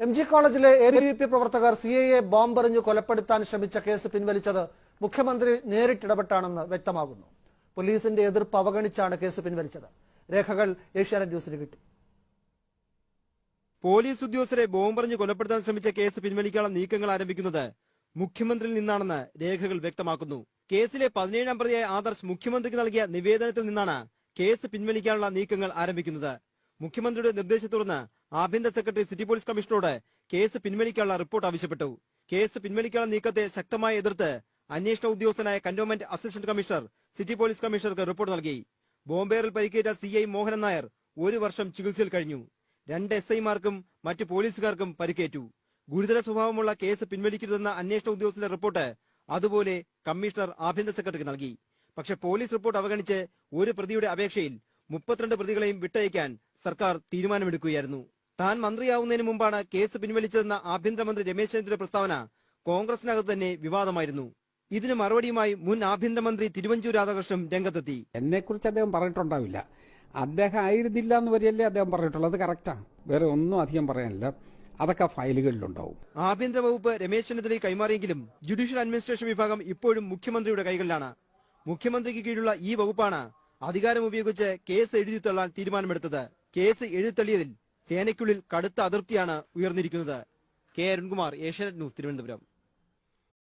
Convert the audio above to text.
MG കോളേജിലെ ABVP പ്രവർത്തകർ CAA ബോംബെറിഞ്ഞു കൊലപ്പെടുത്താൻ ശ്രമിച്ച കേസ് പിൻവലിച്ചത് മുഖ്യമന്ത്രി നേരിട്ടിടപെട്ടാണെന്ന് വ്യക്തമാകുന്നു. പോലീസിന്റെ എതിർപ്പ് അവഗണിച്ചാണ് കേസ് പിൻവലിച്ചത്. രേഖകൾ ഏഷ്യാനെറ്റ് ന്യൂസിന് കിട്ടി. പോലീസ് ഉദ്യോഗസ്ഥരെ ബോംബെറിഞ്ഞു കൊലപ്പെടുത്താൻ ശ്രമിച്ച കേസ് പിൻവലിക്കാനുള്ള നീക്കങ്ങൾ ആരംഭിക്കുന്നത് മുഖ്യമന്ത്രിയിൽ നിന്നാണെന്ന് രേഖകൾ വ്യക്തമാക്കുന്നു. കേസിലെ 17ാം പ്രതിയായ ആദർശ് മുഖ്യമന്ത്രിക്ക് നൽകിയ നിവേദനത്തിൽ നിന്നാണ് കേസ് പിൻവലിക്കാനുള്ള നീക്കങ്ങൾ ആരംഭിക്കുന്നത്. മുഖ്യമന്ത്രിയുടെ നിർദ്ദേശത്തെ തുടർന്ന് ആഭ്യന്തര സെക്രട്ടറി സിറ്റി പോലീസ് കമ്മീഷണറോട് കേസ് പിൻവലിക്കാനുള്ള റിപ്പോർട്ട് ആവശ്യപ്പെട്ടു. കേസ് പിൻവലിക്കാനുള്ള നീക്കത്തെ ശക്തമായി എതിർത്ത് അന്വേഷണ ഉദ്യോഗസ്ഥനായ cantonment assistant commissioner city police കമ്മീഷണർക്ക് റിപ്പോർട്ട് നൽകി. ബോംബേറിൽ പരിക്കേറ്റ CI മോഹനൻ നായർ 1 വർഷം ചികിത്സയിൽ കഴിഞ്ഞു. 2 SI-മാർക്കും മറ്റ് പോലീസുകാർക്കും പരിക്കേറ്റു. ഗുരുതര സ്വഭാവമുള്ള കേസ് പിൻവലിക്കരുതെന്ന അന്വേഷണ ഉദ്യോഗസ്ഥന്റെ റിപ്പോർട്ട് അതുപോലെ കമ്മീഷണർ ആഭ്യന്തര സെക്രട്ടറിക്ക് നൽകി. പക്ഷേ പോലീസ് റിപ്പോർട്ട് അവഗണിച്ച് ഒരു പ്രതിയുടെ അപേക്ഷയിൽ 32 പ്രതികളെയും വിട്ടയക്കാൻ സർക്കാർ തീരുമാനമെടുക്കുകയായിരുന്നു. താൻ മന്ത്രിയാവുന്നതിന് മുമ്പാണ് കേസ് പിൻവലിച്ചതെന്ന ആഭ്യന്തരമന്ത്രി രമേശ് ചെന്നിത്തലയുടെ പ്രസ്താവന കോൺഗ്രസിനകത്ത് തന്നെ വിവാദമായിരുന്നു. ഇതിന് മറുപടിയുമായി മുൻ ആഭ്യന്തരമന്ത്രി തിരുവഞ്ചൂർ രാധാകൃഷ്ണൻ രംഗത്തെത്തി. എന്നെക്കുറിച്ച് അദ്ദേഹം പറഞ്ഞിട്ടുണ്ടാവില്ല. അദ്ദേഹം ആയിരുന്നില്ല എന്ന് വരെയല്ലേ അദ്ദേഹം പറഞ്ഞിട്ടുള്ളത്. അത് കറക്റ്റാണ്. വേറെ ഒന്നും അധികം പറയാനില്ല. അതൊക്കെ ഫയലുകളിലുണ്ടാവും. ആഭ്യന്തര വകുപ്പ് രമേശ് ചെന്നിത്തലയ്ക്ക് കൈമാറിയെങ്കിലും ജുഡീഷ്യൽ അഡ്മിനിസ്ട്രേഷൻ വിഭാഗം ഇപ്പോഴും മുഖ്യമന്ത്രിയുടെ കൈകളിലാണ്. മുഖ്യമന്ത്രിക്ക് കീഴിലുള്ള ഈ വകുപ്പാണ് അധികാരം ഉപയോഗിച്ച് കേസ് എഴുതിത്തള്ളാൻ തീരുമാനമെടുത്തത്. കേസ് എഴുതിത്തള്ളിയതിൽ സേനയ്ക്കുള്ളിൽ കടുത്ത അതൃപ്തിയാണ് ഉയർന്നിരിക്കുന്നത്. K. അരുൺകുമാർ, ഏഷ്യാനെറ്റ് ന്യൂസ്, തിരുവനന്തപുരം.